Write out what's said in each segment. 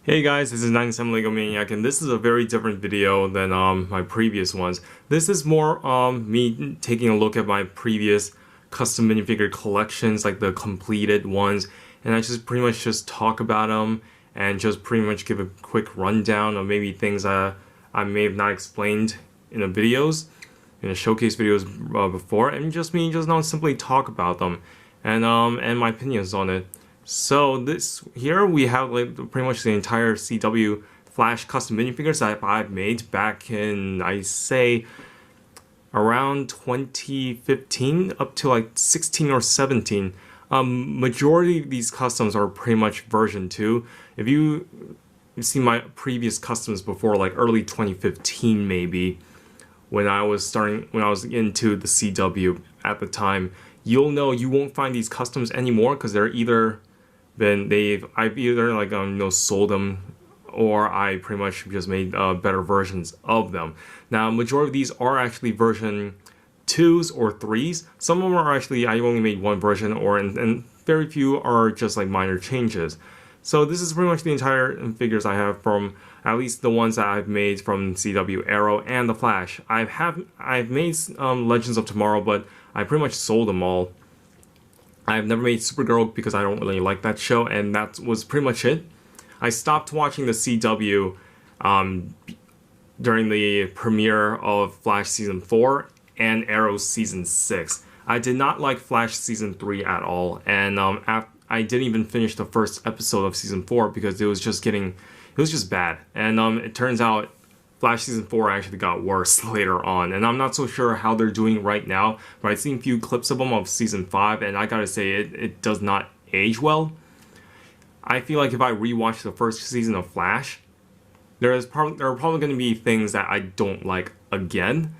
Hey guys, this is 97 Lego Maniac, and this is a very different video than my previous ones. This is more me taking a look at my previous custom minifigure collections, like the completed ones, and I just pretty much just talk about them and just pretty much give a quick rundown of maybe things I may have not explained in the videos, in the showcase videos before, and just not simply talk about them and my opinions on it. So this here we have like pretty much the entire CW Flash custom minifigures that I've made back in, I say, around 2015 up to like 16 or 17. Majority of these customs are pretty much version 2. If you've seen my previous customs before, like early 2015 maybe, when I was into the CW at the time, you'll know you won't find these customs anymore because they're either I've either sold them, or I pretty much just made better versions of them. Now, majority of these are actually version 2s or 3s. Some of them are actually I only made one version, and very few are just like minor changes. So this is pretty much the entire figures I have from at least the ones that I've made from CW, Arrow, and the Flash. I've made Legends of Tomorrow, but I pretty much sold them all. I've never made Supergirl because I don't really like that show, and that was pretty much it. I stopped watching the CW during the premiere of Flash Season 4 and Arrow Season 6. I did not like Flash Season 3 at all, and I didn't even finish the first episode of Season 4 because it was just bad. And it turns out Flash Season 4 actually got worse later on, and I'm not so sure how they're doing right now, but I've seen a few clips of them of Season 5, and I gotta say, it does not age well. I feel like if I rewatch the first season of Flash, there are probably going to be things that I don't like again,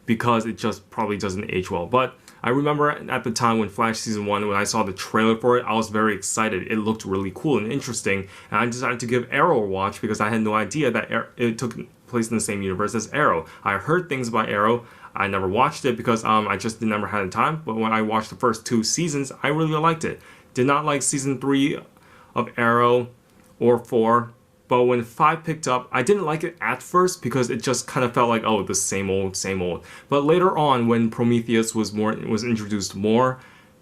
because it just probably doesn't age well. But I remember at the time when Flash Season 1, when I saw the trailer for it, I was very excited. It looked really cool and interesting, and I decided to give Arrow a watch because I had no idea that it took place in the same universe as Arrow. I heard things about Arrow. I never watched it because I just never had the time, but when I watched the first 2 seasons, I really liked it. Did not like Season 3 of Arrow or 4, but when 5 picked up, I didn't like it at first because it just kind of felt like, oh, the same old, same old. But later on, when Prometheus was introduced more,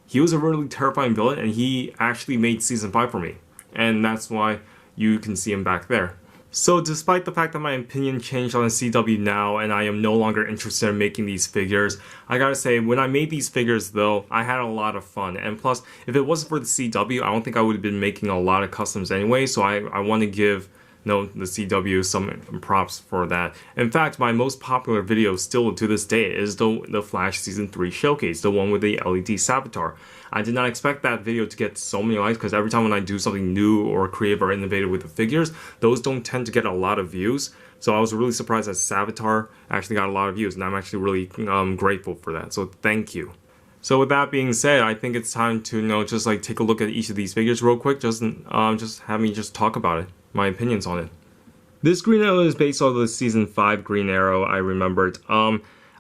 he was a really terrifying villain, and he actually made Season 5 for me. And that's why you can see him back there. So despite the fact that my opinion changed on the CW now, and I am no longer interested in making these figures, I gotta say, when I made these figures though, I had a lot of fun. And plus, if it wasn't for the CW, I don't think I would have been making a lot of customs anyway, so I want to give the CW some props for that. In fact, my most popular video still to this day is the Flash Season 3 showcase, the one with the LED Savitar. I did not expect that video to get so many likes because every time when I do something new or creative or innovative with the figures, those don't tend to get a lot of views. So I was really surprised that Savitar actually got a lot of views, and I'm actually really grateful for that. So thank you. So with that being said, I think it's time to just like take a look at each of these figures real quick. Just have me just talk about it, my opinions on it. This Green Arrow is based on the Season 5 Green Arrow. I remembered.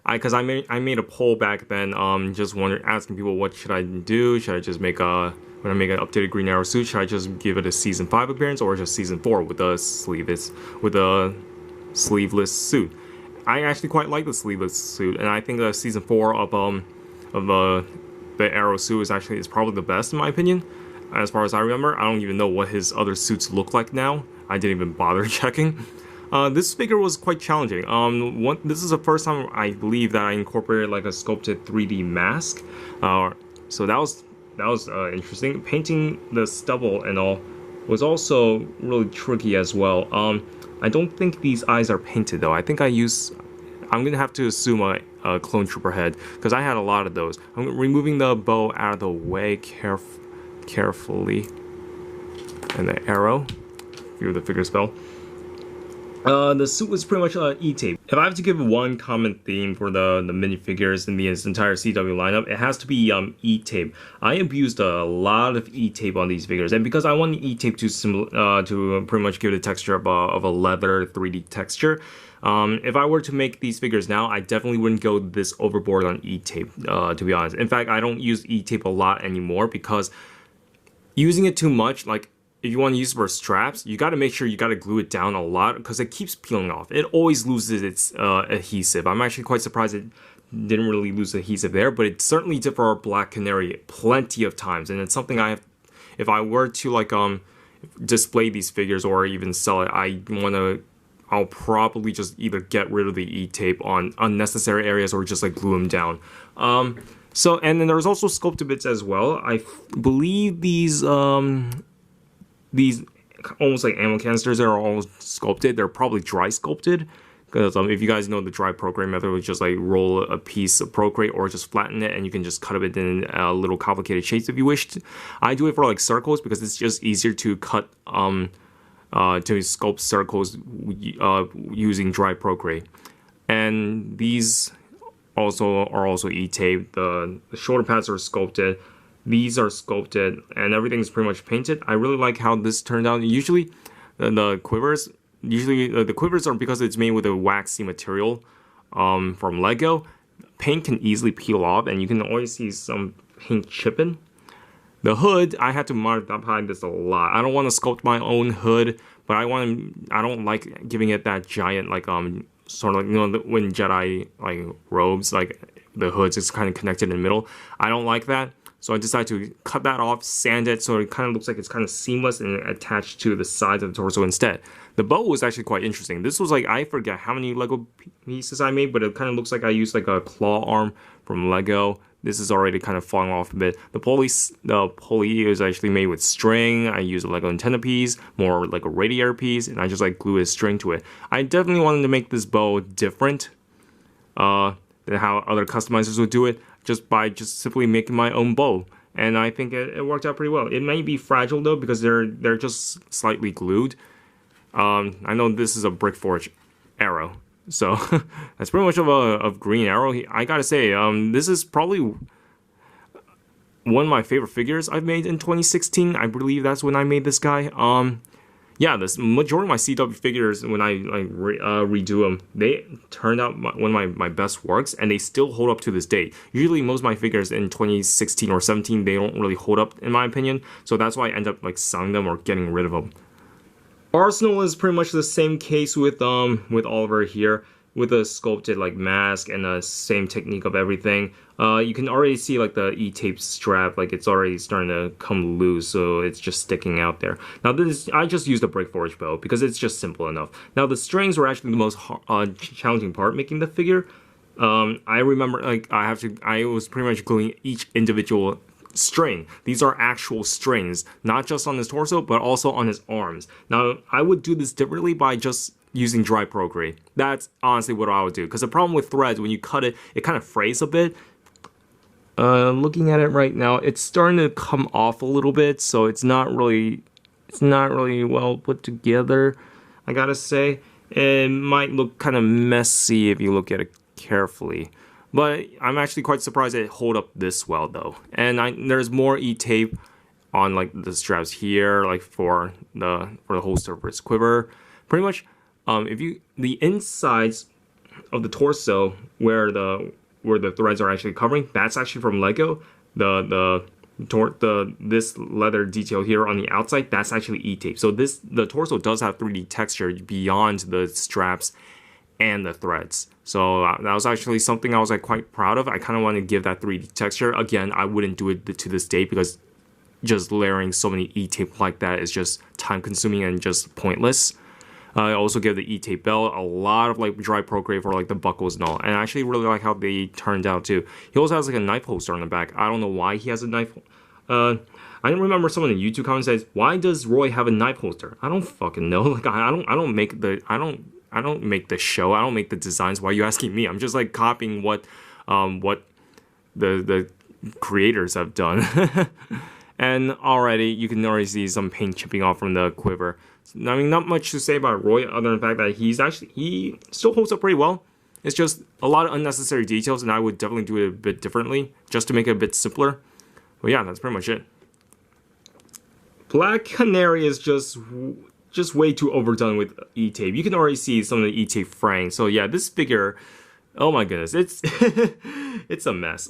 Because I made a poll back then, just asking people what should I do. Should I just make when I make an updated Green Arrow suit, should I just give it a Season 5 appearance or just Season 4 with a sleeveless suit? I actually quite like the sleeveless suit, and I think the Season 4 of the Arrow suit is probably the best in my opinion. As far as I remember, I don't even know what his other suits look like now. I didn't even bother checking. This figure was quite challenging. This is the first time I believe that I incorporated like a sculpted 3D mask. So that was interesting. Painting the stubble and all was also really tricky as well. I don't think these eyes are painted though. I think I'm gonna have to assume a clone trooper head because I had a lot of those. I'm removing the bow out of the way carefully, and the arrow. A few of the figures fell. The suit was pretty much E-tape. If I have to give one common theme for the minifigures in this entire CW lineup, it has to be E-tape. I abused a lot of E-tape on these figures, and because I want E-tape to pretty much give it a texture of a leather 3D texture, if I were to make these figures now, I definitely wouldn't go this overboard on E-tape, to be honest. In fact, I don't use E-tape a lot anymore because using it too much, like, if you want to use it for straps, you got to make sure you got to glue it down a lot because it keeps peeling off. It always loses its adhesive. I'm actually quite surprised it didn't really lose adhesive there, but it certainly did for our Black Canary plenty of times, and it's something I have. If I were to like display these figures or even sell it, I'll probably just either get rid of the E-tape on unnecessary areas or just like glue them down. So, and then there's also sculpted bits as well. I believe these almost like ammo canisters are all sculpted. They're probably dry sculpted. Because if you guys know the dry procreate method, would just like roll a piece of procreate or just flatten it, and you can just cut it in little complicated shapes if you wish. I do it for like circles because it's just easier to cut to sculpt circles using dry procreate. And these are also E-tape. The shoulder pads are sculpted. These are sculpted, and everything's pretty much painted. I really like how this turned out. Usually, the quivers. The quivers are because it's made with a waxy material from Lego. Paint can easily peel off, and you can always see some paint chipping. The hood, I had to modify this a lot. I don't want to sculpt my own hood, but I don't like giving it that giant like sort of like, you know, when Jedi like robes, like the hoods is kind of connected in the middle. I don't like that. So I decided to cut that off, sand it, so it kind of looks like it's kind of seamless and attached to the sides of the torso instead. The bow was actually quite interesting. This was like, I forget how many Lego pieces I made, but it kind of looks like I used like a claw arm from Lego. This is already kind of falling off a bit. The pulley is actually made with string. I used a Lego antenna piece, more like a radiator piece, and I just like glue a string to it. I definitely wanted to make this bow different than how other customizers would do it, just by simply making my own bow. And I think it worked out pretty well. It may be fragile though because they're just slightly glued. I know this is a brick forge arrow, so that's pretty much of a green arrow. I gotta say, this is probably one of my favorite figures I've made in 2016. I believe that's when I made this guy. Yeah, this majority of my CW figures, when I redo them, they turned out one of my best works, and they still hold up to this day. Usually, most of my figures in 2016 or 17, they don't really hold up, in my opinion. So that's why I end up like selling them or getting rid of them. Arsenal is pretty much the same case with Oliver here, with a sculpted like mask and the same technique of everything. You can already see like the E-tape strap, like it's already starting to come loose, so it's just sticking out there. Now I just used a brick forge bow because it's just simple enough. Now the strings were actually the most challenging part making the figure. I remember like I was pretty much gluing each individual string. These are actual strings, not just on his torso, but also on his arms. Now I would do this differently by just using dry procreate. That's honestly what I would do, because the problem with threads, when you cut it, it kind of frays a bit. Looking at it right now, it's starting to come off a little bit, so it's not really well put together, I gotta say. It might look kind of messy if you look at it carefully, but I'm actually quite surprised it hold up this well though. And there's more E-tape on like the straps here, like for the holster for its quiver. Pretty much, the insides of the torso where the threads are actually covering, that's actually from Lego. This leather detail here on the outside, that's actually E-tape. So the torso does have 3D texture beyond the straps and the threads. So that was actually something I was like quite proud of. I kind of want to give that 3D texture. Again, I wouldn't do it to this day because just layering so many E-tape like that is just time consuming and just pointless. I also give the E-tape belt a lot of like dry procreate for like the buckles and all, and I actually really like how they turned out too. He also has like a knife holster on the back. I don't know why he has a knife. I didn't remember someone in the YouTube comments says, "Why does Roy have a knife holster?" I don't fucking know. Like I don't make the show. I don't make the designs. Why are you asking me? I'm just like copying what the creators have done. And already you can already see some paint chipping off from the quiver. I mean, not much to say about Roy other than the fact that he still holds up pretty well. It's just a lot of unnecessary details, and I would definitely do it a bit differently just to make it a bit simpler. But yeah, that's pretty much it. Black Canary is just way too overdone with E-tape. You can already see some of the E-tape fraying. So yeah, this figure, oh my goodness, it's it's a mess.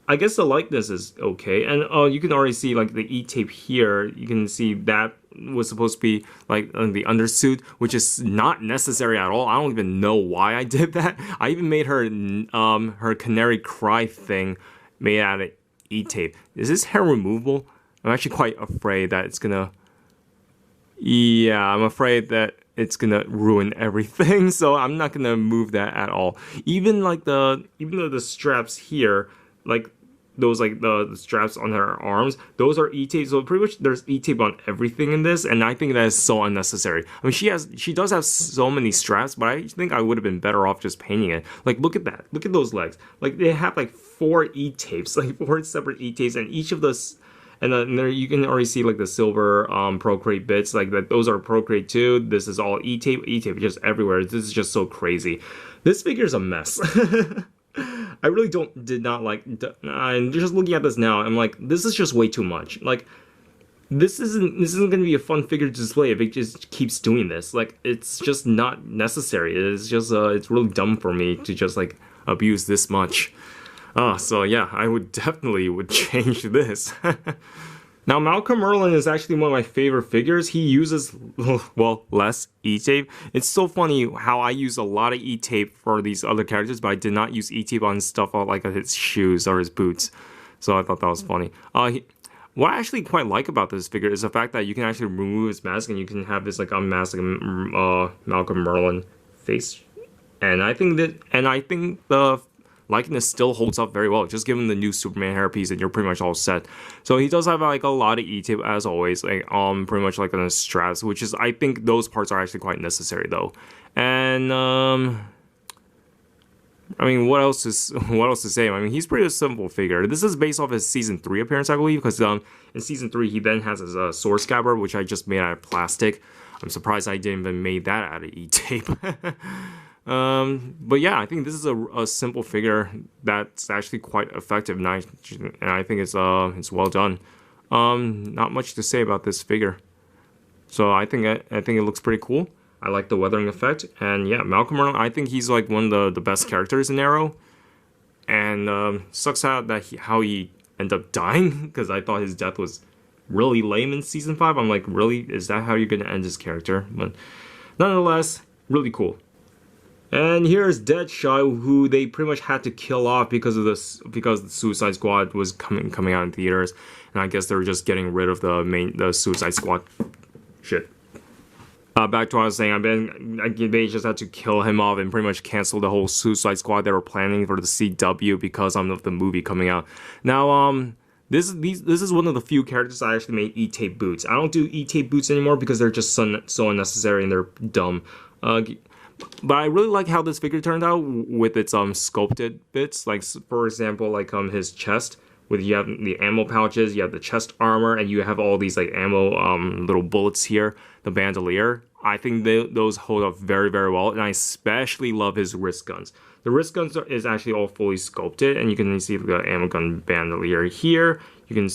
I guess the likeness is okay, and you can already see like the E-tape here. You can see that was supposed to be like the undersuit, which is not necessary at all. I don't even know why I did that. I even made her her Canary cry thing made out of E-tape. Is this hair removable? I'm actually quite afraid that it's gonna. Yeah, I'm afraid that it's gonna ruin everything. So I'm not gonna move that at all. Even though the straps here, like those like the straps on her arms, those are E-tape. So pretty much there's E-tape on everything in this, and I think that is so unnecessary. I mean, she does have so many straps, but I think I would have been better off just painting it. Like, look at that. Look at those legs. Like, they have like 4 E-tapes, like 4 separate E-tapes, and each of those. And then there you can already see like the silver Procreate bits, like that. Those are Procreate too. This is all E-tape, E-tape just everywhere. This is just so crazy. This figure's a mess. I really did not like. I'm just looking at this now. I'm like, this is just way too much. Like, this isn't gonna be a fun figure to display if it just keeps doing this. Like, it's just not necessary. It's just it's really dumb for me to just like abuse this much. So yeah, I would definitely change this. Now, Malcolm Merlyn is actually one of my favorite figures. He uses, well, less E-tape. It's so funny how I use a lot of E-tape for these other characters, but I did not use E-tape on stuff like his shoes or his boots. So I thought that was funny. What I actually quite like about this figure is the fact that you can actually remove his mask and you can have this like unmasked Malcolm Merlyn face. And I think the likeness still holds up very well. Just give him the new Superman hairpiece and you're pretty much all set. So he does have like a lot of E-tape as always, like pretty much like on his straps, which is, I think those parts are actually quite necessary though. And I mean, what else to say? I mean, he's pretty a simple figure. This is based off his season 3 appearance, I believe, because in season 3 he then has his sword scabbard, which I just made out of plastic. I'm surprised I didn't even made that out of E-tape. But yeah, I think this is a simple figure that's actually quite effective, and I think it's well done. Not much to say about this figure. So I think it looks pretty cool. I like the weathering effect, and yeah, Malcolm Merlyn, I think he's like one of the best characters in Arrow. And sucks out that how he ended up dying, because I thought his death was really lame in season 5. I'm like, really? Is that how you're gonna end this character? But nonetheless, really cool. And here's Deadshot, who they pretty much had to kill off because the Suicide Squad was coming out in theaters, and I guess they were just getting rid of the Suicide Squad shit. Back to what I was saying, they just had to kill him off and pretty much cancel the whole Suicide Squad they were planning for the CW because of the movie coming out. Now, this is one of the few characters I actually made E-tape boots. I don't do E-tape boots anymore because they're just so unnecessary and they're dumb. But I really like how this figure turned out with its sculpted bits. Like, for example, like his chest, with you have the ammo pouches, you have the chest armor, and you have all these like ammo little bullets here, the bandolier. I think those hold up very, very well, and I especially love his wrist guns. The wrist guns is actually all fully sculpted, and you can see the ammo gun bandolier here. You can,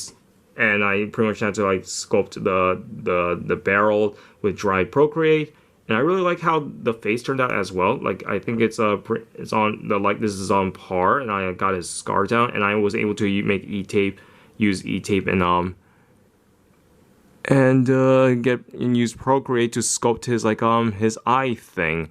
and I pretty much had to like sculpt the barrel with dried Procreate. And I really like how the face turned out as well. Like, I think it's on the likeness is on par, and I got his scar down, and I was able to make use E-tape and use Procreate to sculpt his like his eye thing.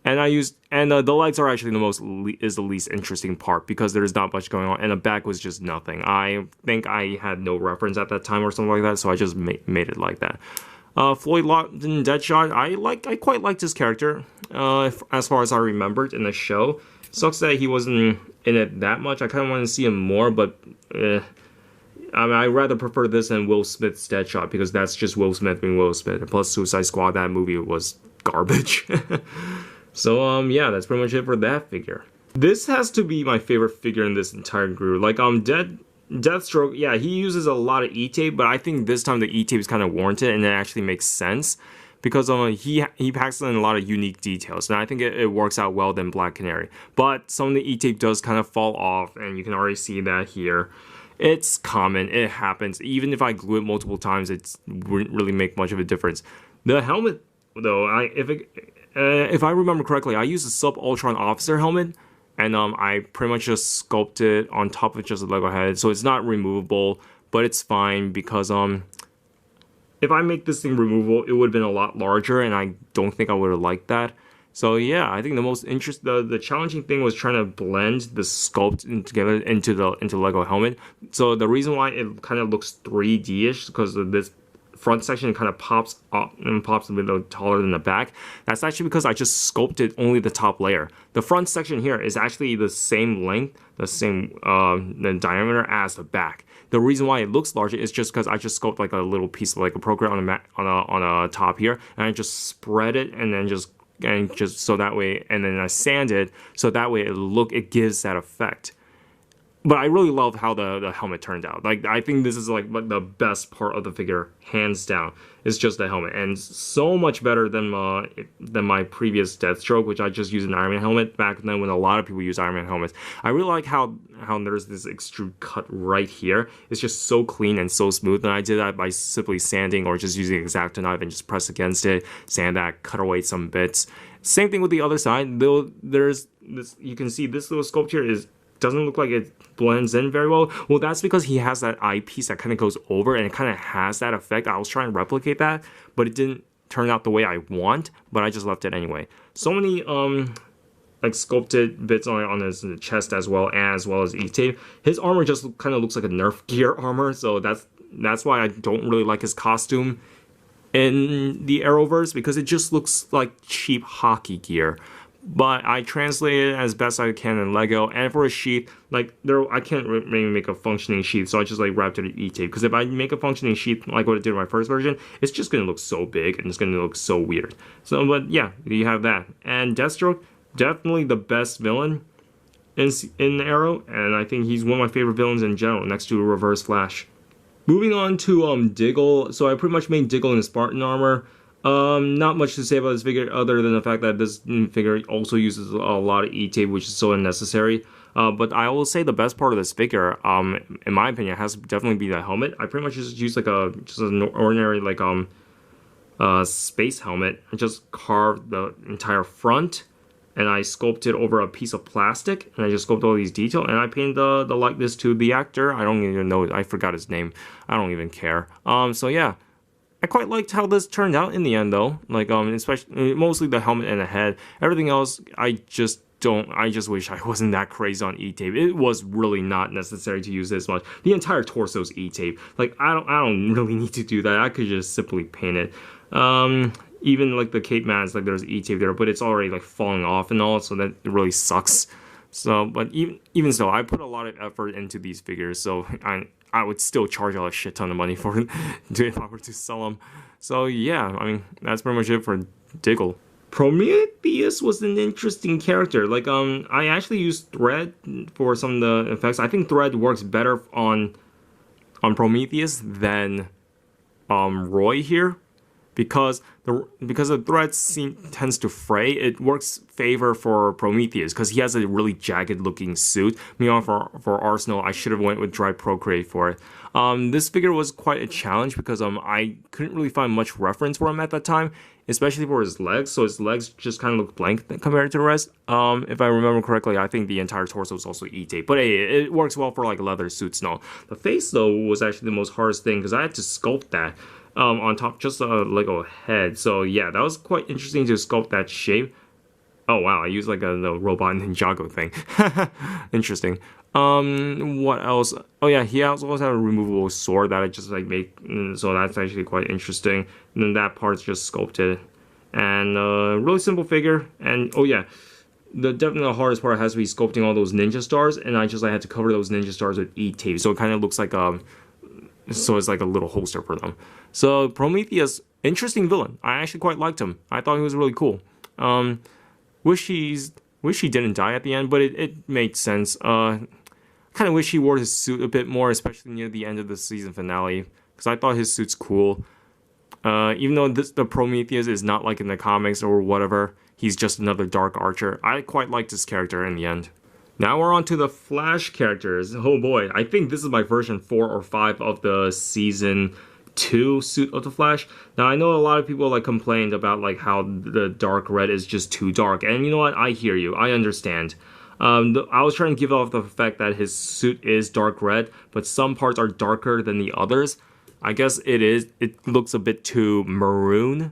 And the legs are actually the least interesting part because there's not much going on, and the back was just nothing. I think I had no reference at that time or something like that, so I just made it like that. Floyd Lawton Deadshot, I quite liked his character, as far as I remembered in the show. Sucks that he wasn't in it that much. I kind of want to see him more, but I mean, I rather prefer this than Will Smith's Deadshot, because that's just Will Smith being Will Smith. And plus Suicide Squad, that movie was garbage. So yeah, that's pretty much it for that figure. This has to be my favorite figure in this entire group. Like Deathstroke, yeah, he uses a lot of E-tape, but I think this time the E-tape is kind of warranted, and it actually makes sense because he packs in a lot of unique details, and I think it works out well than Black Canary. But some of the E-tape does kind of fall off, and you can already see that here. It's common, it happens. Even if I glue it multiple times, it wouldn't really make much of a difference. The helmet, though, if I remember correctly, I used a Sub-Ultron Officer helmet, and I pretty much just sculpted on top of just a Lego head, so it's not removable, but it's fine because if I make this thing removable, it would have been a lot larger, and I don't think I would have liked that. So yeah, I think the most the challenging thing was trying to blend the sculpt together into the Lego helmet. So the reason why it kind of looks 3D-ish because of this front section kind of pops up and pops a bit taller than the back. That's actually because I just sculpted only the top layer. The front section here is actually the same length, the same the diameter as the back. The reason why it looks larger is just because I just sculpted like a little piece of like a program on a top here, and I just spread it and then just so that way, and then I sand it so that way it gives that effect. But I really love how the helmet turned out. Like, I think this is like the best part of the figure, hands down. It's just the helmet, and so much better than my previous Deathstroke, which I just used an Iron Man helmet back then when a lot of people use Iron Man helmets. I really like how there's this extrude cut right here. It's just so clean and so smooth, and I did that by simply sanding or just using an X-Acto knife and just press against it, sand that, cut away some bits. Same thing with the other side. Though there's this, you can see this little sculpture doesn't look like it blends in very well. Well, that's because he has that eyepiece that kind of goes over and it kind of has that effect. I was trying to replicate that, but it didn't turn out the way I want, but I just left it anyway. So many like sculpted bits on his chest as well as E-tape. His armor just kind of looks like a Nerf gear armor, so that's why I don't really like his costume in the Arrowverse, because it just looks like cheap hockey gear. But I translated it as best I can in Lego, and for a sheath, like I can't really make a functioning sheath, so I just like wrapped it in E-tape. Because if I make a functioning sheath like what I did in my first version, it's just gonna look so big and it's gonna look so weird. So, but yeah, you have that. And Deathstroke, definitely the best villain in Arrow, and I think he's one of my favorite villains in general, next to Reverse Flash. Moving on to Diggle. So I pretty much made Diggle in Spartan armor. Not much to say about this figure other than the fact that this figure also uses a lot of E-tape, which is so unnecessary. But I will say the best part of this figure, in my opinion, has to definitely be the helmet. I pretty much just used like just an ordinary like space helmet and just carved the entire front, and I sculpted over a piece of plastic, and I just sculpted all these details, and I painted the likeness to the actor. I don't even know, I forgot his name. I don't even care. So yeah. I quite liked how this turned out in the end, though. Like, especially mostly the helmet and the head. Everything else, I just wish I wasn't that crazy on E-tape. It was really not necessary to use this much. The entire torso's E-tape. Like, I don't really need to do that. I could just simply paint it. Even like the cape mats, like there's E-tape there, but it's already like falling off and all, so that really sucks. So, but even so, I put a lot of effort into these figures, so I would still charge a shit ton of money for it if I were to sell them. So yeah, I mean, that's pretty much it for Diggle. Prometheus was an interesting character. Like, I actually used Thread for some of the effects. I think Thread works better on Prometheus than Roy here. Because the thread tends to fray, it works favor for Prometheus because he has a really jagged looking suit. Meanwhile, for Arsenal, I should have went with Dry Procreate for it. This figure was quite a challenge because I couldn't really find much reference for him at that time, especially for his legs. So his legs just kind of look blank compared to the rest. If I remember correctly, I think the entire torso was also E-tape. But hey, it works well for like leather suits and all. The face though was actually the most hardest thing because I had to sculpt that. On top just a Lego head. So yeah, that was quite interesting to sculpt that shape. Oh wow, I used like the robot Ninjago thing. Interesting. What else? Oh yeah, he also has a removable sword that I just like made, so that's actually quite interesting. And then that part's just sculpted. And really simple figure. And oh yeah, definitely the hardest part has to be sculpting all those ninja stars, and I had to cover those ninja stars with E-tape, so it kind of looks like so it's like a little holster for them. So Prometheus, interesting villain. I actually quite liked him. I thought he was really cool. Wish he didn't die at the end, but it made sense. Kind of wish he wore his suit a bit more, especially near the end of the season finale, because I thought his suit's cool. Even though the Prometheus is not like in the comics or whatever, he's just another Dark Archer. I quite liked this character in the end. Now we're on to the Flash characters. Oh boy, I think this is my version 4 or 5 of the season 2 suit of the Flash. Now I know a lot of people like complained about like how the dark red is just too dark, and you know what? I hear you. I understand. I was trying to give off the fact that his suit is dark red, but some parts are darker than the others. I guess it is. It looks a bit too maroon.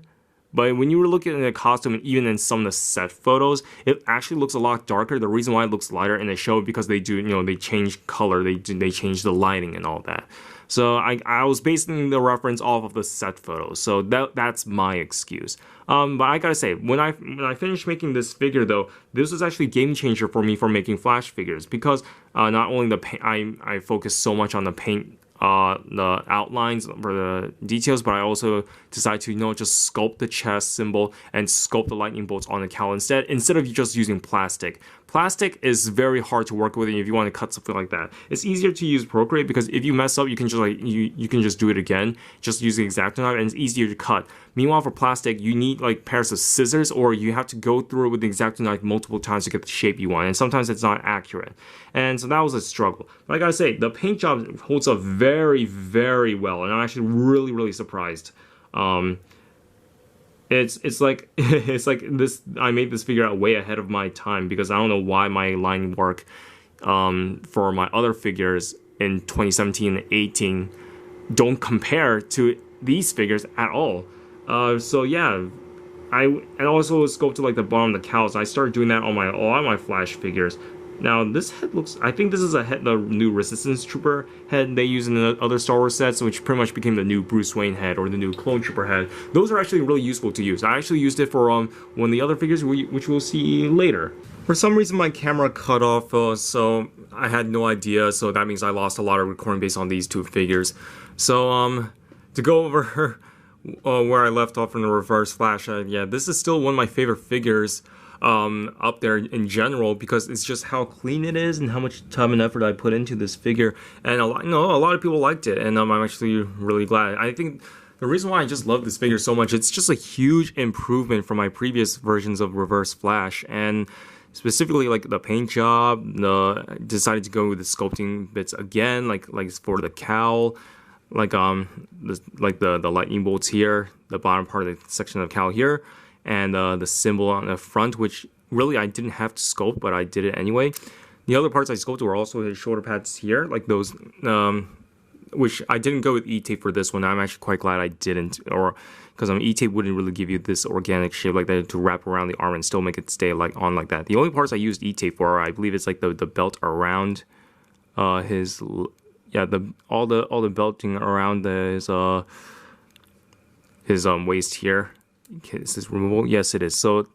But when you were looking at the costume, and even in some of the set photos, it actually looks a lot darker. The reason why it looks lighter in the show because they do, they change color, they change the lighting and all that. So I was basing the reference off of the set photos. So that's my excuse. But I gotta say, when I finished making this figure though, this was actually a game changer for me for making Flash figures because not only the paint, I focused so much on the paint. The outlines for the details, but I also decided to just sculpt the chest symbol and sculpt the lightning bolts on the cowl instead of just using plastic. Plastic is very hard to work with if you want to cut something like that. It's easier to use Procreate because if you mess up, you can just you can just do it again, just use the X-Acto knife, and it's easier to cut. Meanwhile, for plastic, you need like pairs of scissors, or you have to go through it with the X-Acto knife multiple times to get the shape you want, and sometimes it's not accurate. And so that was a struggle. But I gotta say, the paint job holds up very, very well, and I'm actually really, really surprised. It's like this. I made this figure out way ahead of my time because I don't know why my line work for my other figures in 2017 and 18 don't compare to these figures at all. So yeah, and also sculpted like the bottom of the cows. I started doing that on a lot of my Flash figures. Now this head looks, I think this is the new Resistance Trooper head they use in the other Star Wars sets, which pretty much became the new Bruce Wayne head or the new Clone Trooper head. Those are actually really useful to use. I actually used it for one of the other figures, which we'll see later. For some reason my camera cut off, so I had no idea, so that means I lost a lot of recording based on these two figures. So to go over where I left off from the Reverse Flash, yeah, this is still one of my favorite figures up there in general because it's just how clean it is and how much time and effort I put into this figure, and a lot of people liked it, and I'm actually really glad. I think the reason why I just love this figure so much, it's just a huge improvement from my previous versions of Reverse Flash, and specifically like the paint job. Decided to go with the sculpting bits again, like for the cowl, like the lightning bolts here, the bottom part of the section of the cowl here, and the symbol on the front, which really I didn't have to sculpt, but I did it anyway. The other parts I sculpted were also his shoulder pads here, like those, which I didn't go with E-tape for this one. I'm actually quite glad I didn't, or because E-tape wouldn't really give you this organic shape like that to wrap around the arm and still make it stay on like that. The only parts I used E-tape for, I believe it's like the belt around his, yeah, all the belting around his waist here. Is this removable? Yes, it is. So,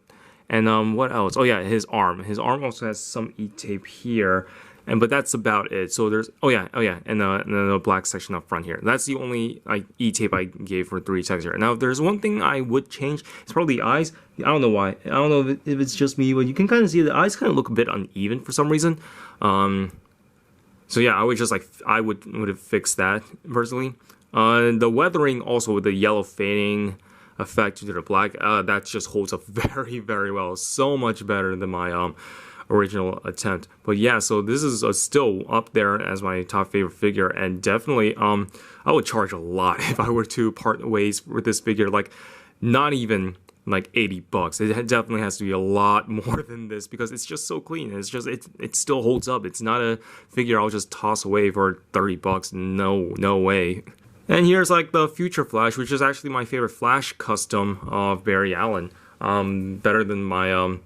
and what else? Oh yeah, his arm. His arm also has some E-tape here, but that's about it. So there's and the black section up front here. That's the only E-tape I gave for 3 seconds here. Now, there's one thing I would change. It's probably the eyes. I don't know why. I don't know if it's just me, but you can kind of see the eyes kind of look a bit uneven for some reason. So yeah, I would just I would have fixed that personally. The weathering also with the yellow fading effect to the black, that just holds up very, very well. So much better than my original attempt. But yeah, so this is still up there as my top favorite figure, and definitely I would charge a lot if I were to part ways with this figure. Like, not even like $80. It definitely has to be a lot more than this because it's just so clean. It's just it still holds up. It's not a figure I'll just toss away for $30. No way. And here's like the Future Flash, which is actually my favorite Flash custom of Barry Allen. Better than my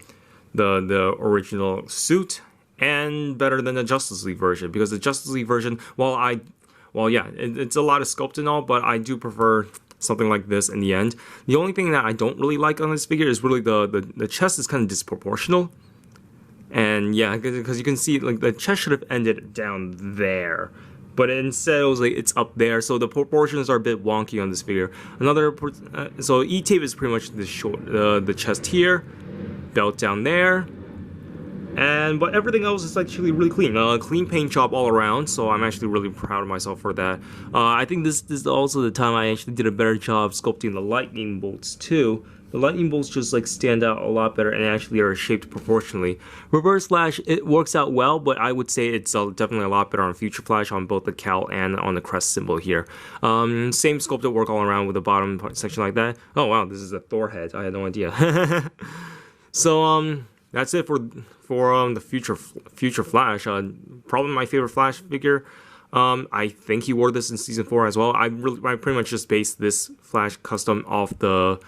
the original suit, and better than the Justice League version, because the Justice League version, it's a lot of sculpt and all, but I do prefer something like this in the end. The only thing that I don't really like on this figure is really the chest is kind of disproportional. And yeah, because you can see like the chest should have ended down there, but instead it was like it's up there, so the proportions are a bit wonky on this figure. So E-tape is pretty much the chest here, belt down there, but everything else is actually really clean. Clean paint job all around, so I'm actually really proud of myself for that. I think this is also the time I actually did a better job sculpting the lightning bolts too. The lightning bolts just like stand out a lot better and actually are shaped proportionally. Reverse Flash, it works out well, but I would say it's definitely a lot better on Future Flash on both the cowl and on the crest symbol here. Same sculpted work all around with the bottom section like that. Oh wow, this is a Thor head. I had no idea. So that's it for the future Flash. Probably my favorite Flash figure. I think he wore this in season 4 as well. I pretty much just based this Flash custom off the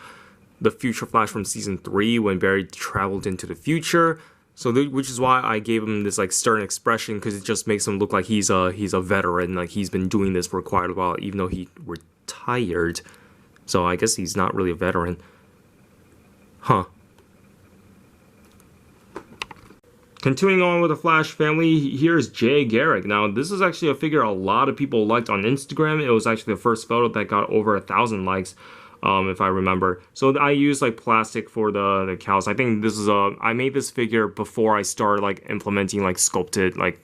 future Flash from season 3 when Barry traveled into the future. So which is why I gave him this like stern expression, because it just makes him look like he's a veteran, like he's been doing this for quite a while, even though he retired. So I guess he's not really a veteran. Huh. Continuing on with the Flash family, here's Jay Garrick. Now, this is actually a figure a lot of people liked on Instagram. It was actually the first photo that got over 1,000 likes, if I remember. So I used like plastic for the cows. I think this is I made this figure before I started like implementing like sculpted like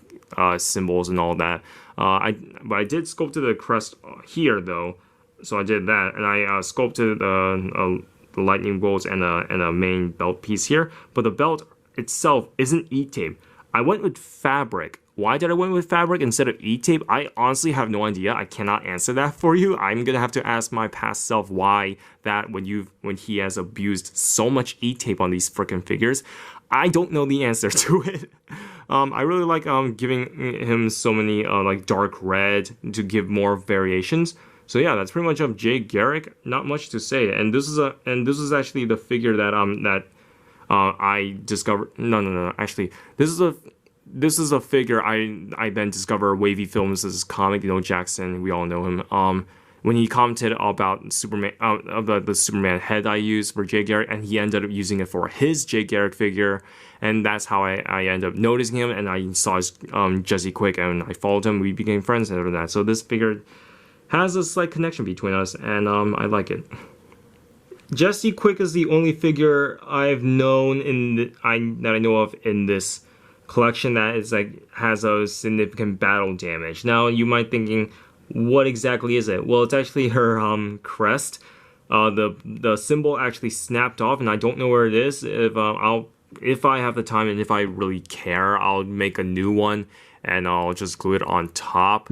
symbols and all that. But I did sculpt the crest here though. So I did that, and I sculpted the lightning bolts and a main belt piece here. But the belt itself isn't E-tape. I went with fabric. Why did I went with fabric instead of E-tape? I honestly have no idea. I cannot answer that for you. I'm gonna have to ask my past self why that when he has abused so much E-tape on these freaking figures. I don't know the answer to it. I really like giving him so many like dark red to give more variations. So yeah, that's pretty much of Jay Garrick. Not much to say. And this is actually the figure that I discovered. No. Actually, this is a figure I then discovered Wavy Films' comic. You know, Jackson, we all know him. When he commented about Superman, about the Superman head I used for Jay Garrick, and he ended up using it for his Jay Garrick figure, and that's how I ended up noticing him. And I saw his Jesse Quick, and I followed him. We became friends after that. So this figure has a slight connection between us, and I like it. Jesse Quick is the only figure I've known that I know of in this collection that is like has a significant battle damage. Now you might thinking, what exactly is it? Well, it's actually her crest. The symbol actually snapped off, and I don't know where it is. If I have the time and if I really care, I'll make a new one and I'll just glue it on top.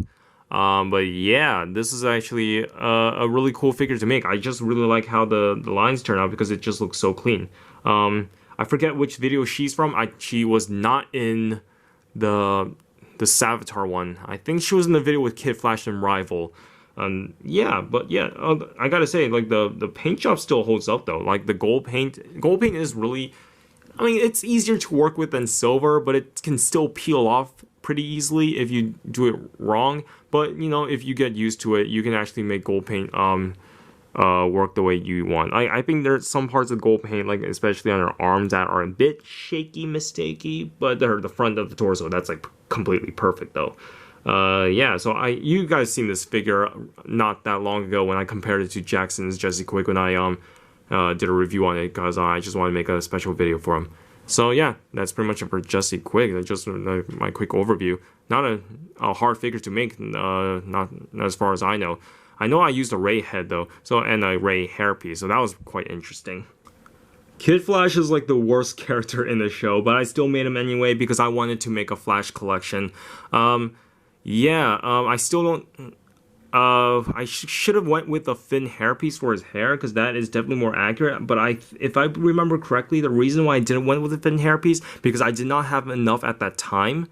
But yeah, this is actually a really cool figure to make. I just really like how the lines turn out because it just looks so clean. I forget which video she's from. She was not in the Savitar one. I think she was in the video with Kid Flash and Rival. Yeah, but yeah, I gotta say, like the paint job still holds up though. Like the gold paint is really, I mean, it's easier to work with than silver, but it can still peel off pretty easily if you do it wrong. But you know, if you get used to it, you can actually make gold paint work the way you want. I think there's some parts of gold paint, like especially on her arms, that are a bit shaky, mistakey, but the front of the torso, that's like completely perfect though. Yeah, so you guys seen this figure not that long ago when I compared it to Jackson's Jesse Quick when I did a review on it, because I just wanted to make a special video for him. So yeah, that's pretty much it for Jesse Quick. That's just my quick overview. Not a hard figure to make, not as far as I know. I know I used a Ray head though, and a Ray hairpiece, so that was quite interesting. Kid Flash is like the worst character in the show, but I still made him anyway because I wanted to make a Flash collection. I still don't. I should have went with a thin hairpiece for his hair because that is definitely more accurate. But if I remember correctly, the reason why I didn't went with a thin hairpiece because I did not have enough at that time.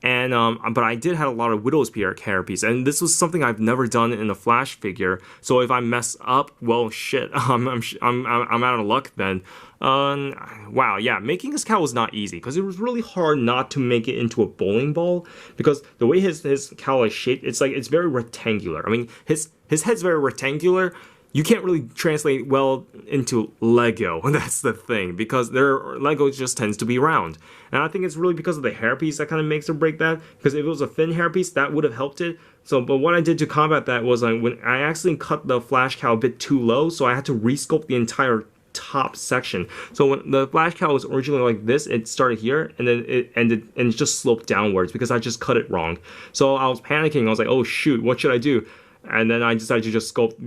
And but I did have a lot of Widow's Peak hairpiece, and this was something I've never done in a Flash figure. So if I mess up, well, shit, I'm out of luck then. Wow, yeah, making his cowl was not easy because it was really hard not to make it into a bowling ball because the way his cowl is shaped, it's very rectangular. I mean, his head's very rectangular. You can't really translate well into Lego. That's the thing, because their Lego just tends to be round. And I think it's really because of the hairpiece that kind of makes or break that. Because if it was a thin hairpiece, that would have helped it. So, but what I did to combat that was when I accidentally cut the Flash cowl a bit too low, so I had to resculpt the entire top section. So when the Flash cowl was originally like this, it started here, and then it ended, and it just sloped downwards because I just cut it wrong. So I was panicking. I was like, oh shoot, what should I do? And then I decided to just sculpt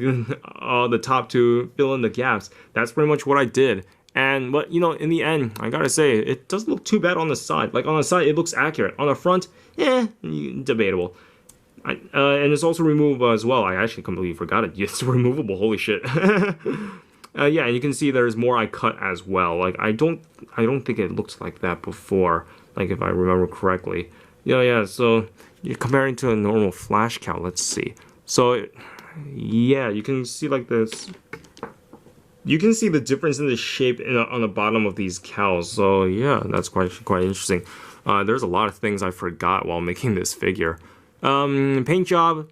the top to fill in the gaps. That's pretty much what I did. But you know, in the end, I gotta say, it doesn't look too bad on the side. Like on the side, it looks accurate. On the front, debatable. And it's also removable as well. I actually completely forgot it. It's removable. Holy shit. Yeah, and you can see there's more I cut as well. Like I don't think it looked like that before. Like if I remember correctly. Yeah. So you're comparing to a normal flash cow. Let's see. So yeah, you can see like this. You can see the difference in the shape on the bottom of these cows. So yeah, that's quite interesting. There's a lot of things I forgot while making this figure. Paint job.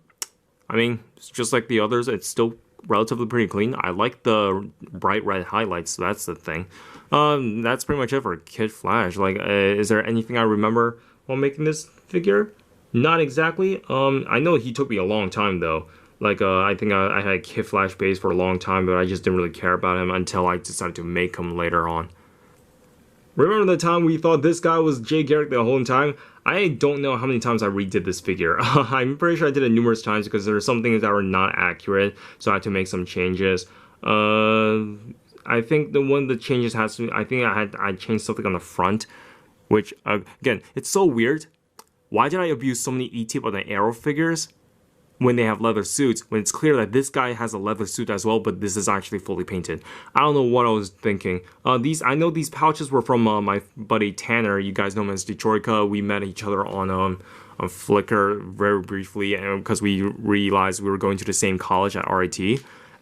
I mean, it's just like the others. It's still relatively pretty clean. I like the bright red highlights, so that's the thing. That's pretty much it for Kid Flash. Like, is there anything I remember while making this figure? Not exactly. I know he took me a long time though. Like, I think I had Kid Flash base for a long time, but I just didn't really care about him until I decided to make him later on. Remember the time we thought this guy was Jay Garrick the whole time? I don't know how many times I redid this figure. I'm pretty sure I did it numerous times because there were some things that were not accurate, so I had to make some changes. I think one of the changes has to. I think I changed something on the front, which again, it's so weird. Why did I abuse so many ET on the Arrow figures when they have leather suits, when it's clear that this guy has a leather suit as well, but this is actually fully painted? I don't know what I was thinking. I know these pouches were from my buddy Tanner. You guys know him as Detroitka. We met each other on Flickr very briefly, and because we realized we were going to the same college at RIT,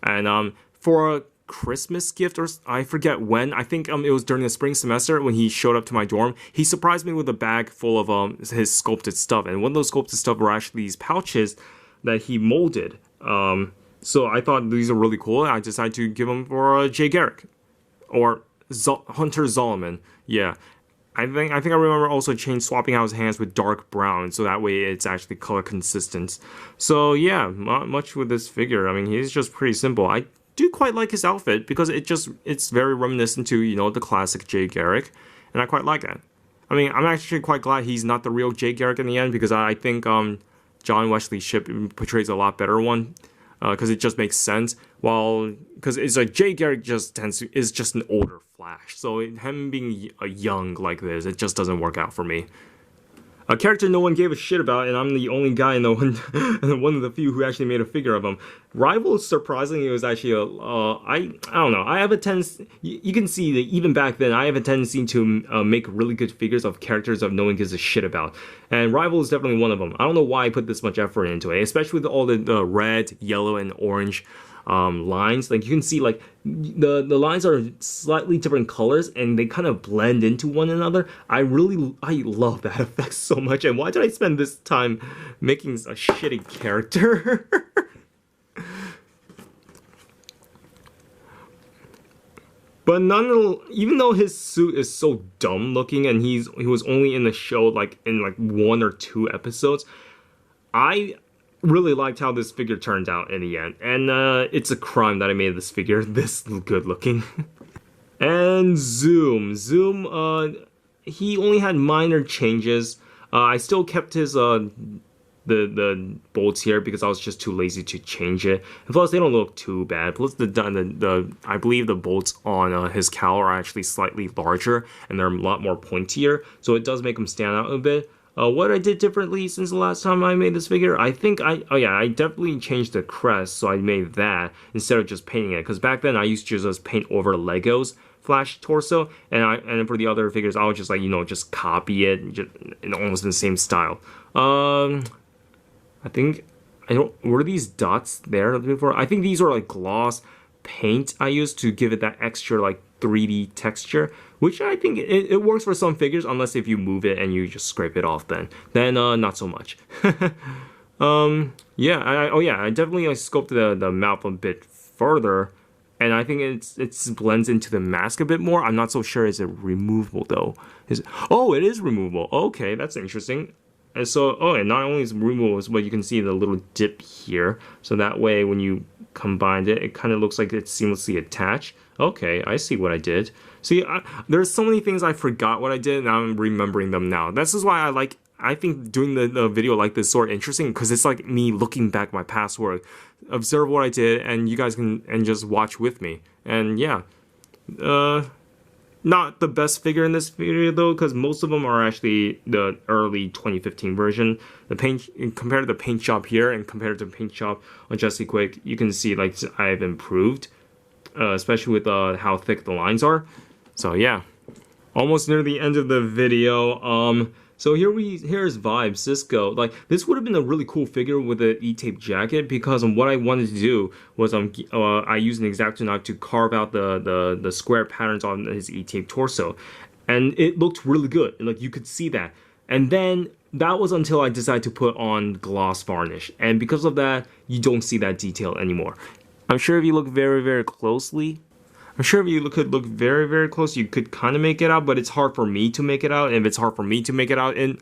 and for a Christmas gift, or I forget when, I think it was during the spring semester when he showed up to my dorm, he surprised me with a bag full of his sculpted stuff, and one of those sculpted stuff were actually these pouches that he molded. So I thought these are really cool, and I decided to give them for Jay Garrick or Hunter Zolomon. Yeah, I think I remember also swapping out his hands with dark brown, so that way it's actually color consistent. So yeah, not much with this figure. I mean, he's just pretty simple. I do quite like his outfit because it's very reminiscent to the classic Jay Garrick, and I quite like that. I mean, I'm actually quite glad he's not the real Jay Garrick in the end, because I think John Wesley Shipp portrays a lot better one, because it just makes sense. Because it's like Jay Garrick is just an older Flash, so him being young like this, it just doesn't work out for me. A character no one gave a shit about, and I'm the only guy in the one of the few who actually made a figure of him. Rival, surprisingly, was actually I don't know. I have a tendency. You can see that even back then, I have a tendency to make really good figures of characters that no one gives a shit about. And Rival is definitely one of them. I don't know why I put this much effort into it, especially with all the red, yellow, and orange lines. Like you can see, like the lines are slightly different colors and they kind of blend into one another. I love that effect so much. And why did I spend this time making a shitty character? But even though his suit is so dumb looking and he was only in the show in 1 or 2 episodes, I really liked how this figure turned out in the end, and it's a crime that I made this figure this good looking. And Zoom, he only had minor changes. I still kept his the bolts here because I was just too lazy to change it, and plus they don't look too bad. Plus I believe the bolts on his cowl are actually slightly larger and they're a lot more pointier, so it does make him stand out a bit. What I did differently since the last time I made this figure, I think I definitely changed the crest, so I made that instead of just painting it. Because back then I used to just paint over Lego's Flash torso, and for the other figures I would just just copy it in almost in the same style. Were these dots there before? I think these are like gloss paint I used to give it that extra 3D texture, which I think it works for some figures, unless if you move it and you just scrape it off, then not so much. Yeah, I definitely sculpted the mouth a bit further, and I think it blends into the mask a bit more. I'm not so sure. Is it removable though? Oh, it is removable. Okay, that's interesting. And so, and not only is it removable, but you can see the little dip here, so that way when you combined it kind of looks like it's seamlessly attached. Okay, I see what I did. See, there's so many things I forgot what I did, and I'm remembering them now. This is why I think doing the video like this is sort of interesting, because it's like me looking back my past work, observe what I did, and you guys can just watch with me. And yeah, not the best figure in this video though, because most of them are actually the early 2015 version. The paint, compared to the paint job here and compared to the paint job on Jesse Quick, you can see I've improved. especially with how thick the lines are. So yeah, almost near the end of the video. So here's Vibe Cisco. Like, this would have been a really cool figure with an E-tape jacket, because what I wanted to do was I used an X-Acto knife to carve out the square patterns on his E-tape torso, and it looked really good. Like, you could see that. And then that was until I decided to put on gloss varnish, and because of that, you don't see that detail anymore. I'm sure if you look very, very closely, could look very, very close, you could kind of make it out, but it's hard for me to make it out. And if it's hard for me to make it out in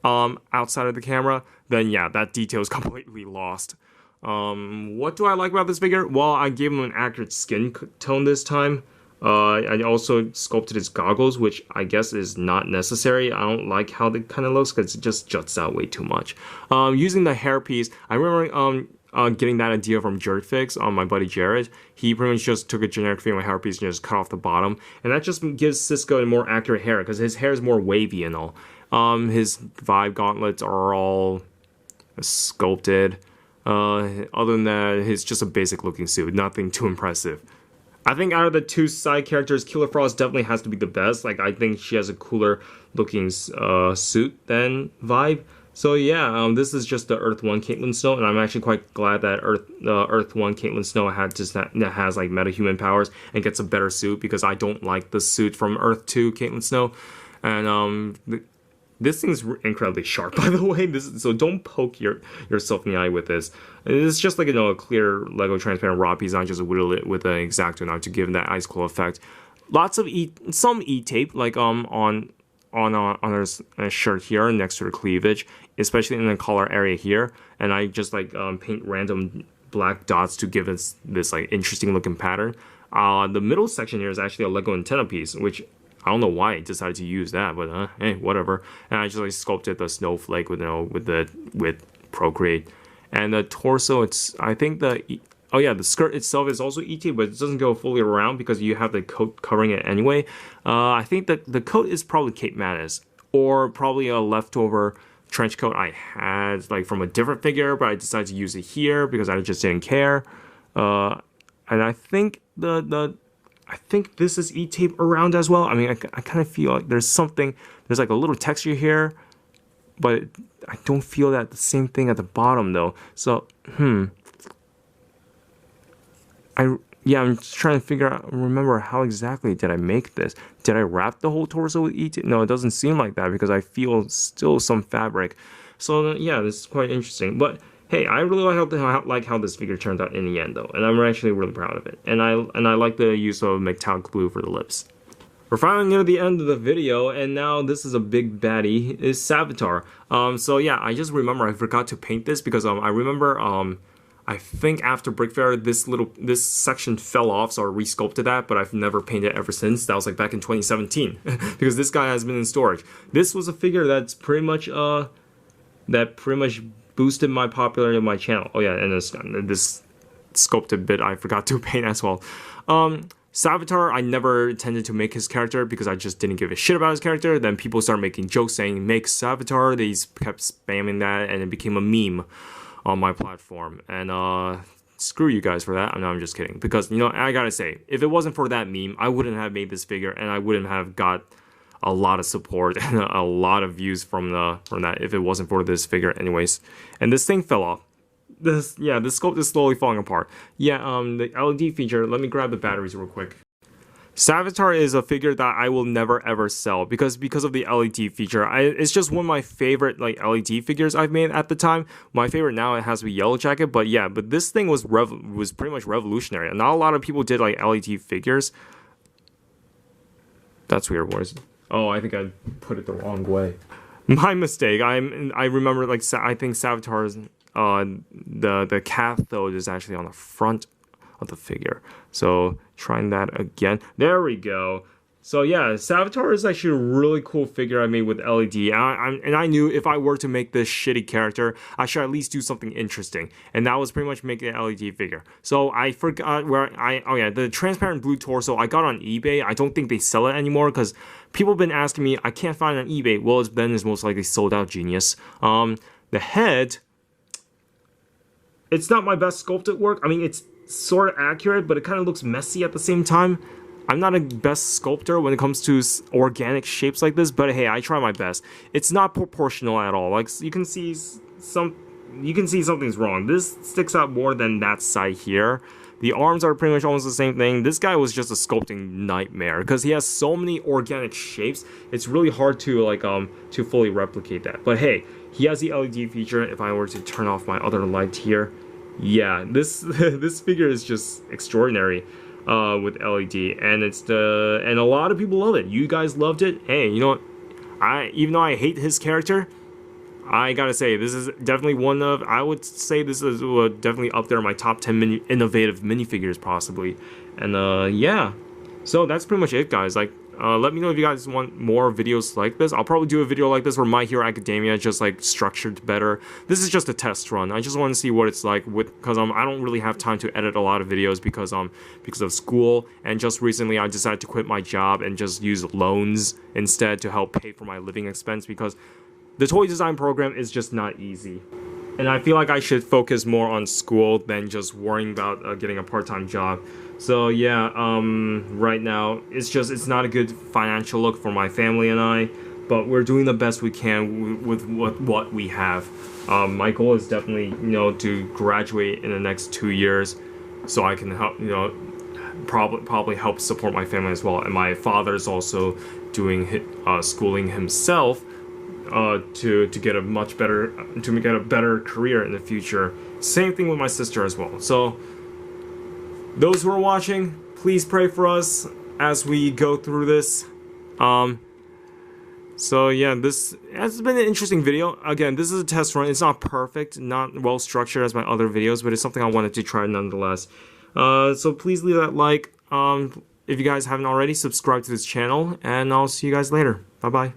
outside of the camera, then yeah, that detail is completely lost. What do I like about this figure? Well, I gave him an accurate skin tone this time. I also sculpted his goggles, which I guess is not necessary. I don't like how it kind of looks because it just juts out way too much. Using the hairpiece, I remember getting that idea from Jertfix, my buddy Jared. He pretty much just took a generic female hairpiece and just cut off the bottom, and that just gives Cisco a more accurate hair because his hair is more wavy and all. His Vibe gauntlets are all sculpted. Other than that, it's just a basic looking suit, nothing too impressive. I think out of the two side characters, Killer Frost definitely has to be the best. Like, I think she has a cooler looking suit than Vibe. So yeah, this is just the Earth 1 Caitlyn Snow, and I'm actually quite glad that Earth 1 Caitlyn Snow has like metahuman powers and gets a better suit, because I don't like the suit from Earth 2 Caitlyn Snow. And this thing's incredibly sharp, by the way. So don't poke yourself in the eye with this. It's just like, a clear Lego transparent raw piece. I just whittle it with an X-Acto knife to give that ice glow effect. Lots of some E-tape, like on her shirt here next to her cleavage, especially in the collar area here, and I just like paint random black dots to give us this like interesting looking pattern. The middle section here is actually a Lego antenna piece, which I don't know why I decided to use that, but hey, whatever. And I just like sculpted the snowflake with Procreate, and the torso. I think the skirt itself is also ET, but it doesn't go fully around because you have the coat covering it anyway. I think that the coat is probably Kate Mattis, or probably a leftover trench coat I had like from a different figure, but I decided to use it here because I just didn't care. And I think I think this is E-tape around as well. I mean, I kind of feel like there's like a little texture here, but I don't feel that the same thing at the bottom though. So, I'm just trying to remember how exactly did I make this? Did I wrap the whole torso with E-tape? No, it doesn't seem like that because I feel still some fabric. So yeah, this is quite interesting. But hey, I really like how this figure turned out in the end though, and I'm actually really proud of it. And I like the use of metallic blue for the lips. We're finally near the end of the video, and now this is a big baddie, is Savitar. So yeah, I just remember I forgot to paint this because I remember I think after Brick Fair this section fell off, so I resculpted that, but I've never painted it ever since. That was like back in 2017 because this guy has been in storage. This was a figure that's pretty much boosted my popularity of my channel. Oh yeah, and this sculpted bit I forgot to paint as well. Savitar, I never intended to make his character because I just didn't give a shit about his character. Then people started making jokes saying, make Savitar. They kept spamming that, and it became a meme on my platform. And screw you guys for that. No, I'm just kidding. Because, I gotta say, if it wasn't for that meme, I wouldn't have made this figure, and I wouldn't have got a lot of support and a lot of views from that if it wasn't for this figure anyways. And this thing fell off. This sculpt is slowly falling apart. Yeah, the LED feature, let me grab the batteries real quick. Savitar is a figure that I will never ever sell because of the LED feature. It's just one of my favorite like LED figures I've made at the time. My favorite now, it has to be Yellow Jacket, but this thing was pretty much revolutionary. Not a lot of people did like LED figures. That's weird. What is it? Oh, I think I put it the wrong way. My mistake. I remember like I think Savitar's the cathode is actually on the front of the figure. So trying that again. There we go. So yeah, Savitar is actually a really cool figure I made with LED. And I knew if I were to make this shitty character, I should at least do something interesting. And that was pretty much making an LED figure. So I forgot where the transparent blue torso I got on eBay. I don't think they sell it anymore because people have been asking me. I can't find it on eBay. Well, then it's most likely sold out, genius. The head, it's not my best sculpted work. I mean, it's sort of accurate, but it kind of looks messy at the same time. I'm not a best sculptor when it comes to organic shapes like this, but hey, I try my best. It's not proportional at all. Like, you can see something's wrong. This sticks out more than that side here. The arms are pretty much almost the same thing. This guy was just a sculpting nightmare because he has so many organic shapes. It's really hard to like to fully replicate that. But hey, he has the LED feature. If I were to turn off my other light here, yeah, this this figure is just extraordinary with LED, and and a lot of people love it. You guys loved it. Hey, you know what? Even though I hate his character, I gotta say, this is definitely one of, I would say this is definitely up there in my top 10 innovative minifigures, possibly. And yeah, so that's pretty much it, guys. Like, let me know if you guys want more videos like this. I'll probably do a video like this where My Hero Academia just like structured better. This is just a test run. I just want to see what it's like because I don't really have time to edit a lot of videos because of school. And just recently I decided to quit my job and just use loans instead to help pay for my living expense because the toy design program is just not easy. And I feel like I should focus more on school than just worrying about getting a part-time job. So yeah, right now, it's not a good financial look for my family and I, but we're doing the best we can with what we have. My goal is definitely, you know, to graduate in the next 2 years so I can help, you know, probably help support my family as well. And my father's also doing schooling himself to get a better career in the future. Same thing with my sister as well. So those who are watching, please pray for us as we go through this. So yeah, this has been an interesting video. Again, this is a test run. It's not perfect, not well structured as my other videos, but it's something I wanted to try nonetheless. So please leave that like. If you guys haven't already, subscribe to this channel, and I'll see you guys later. Bye bye.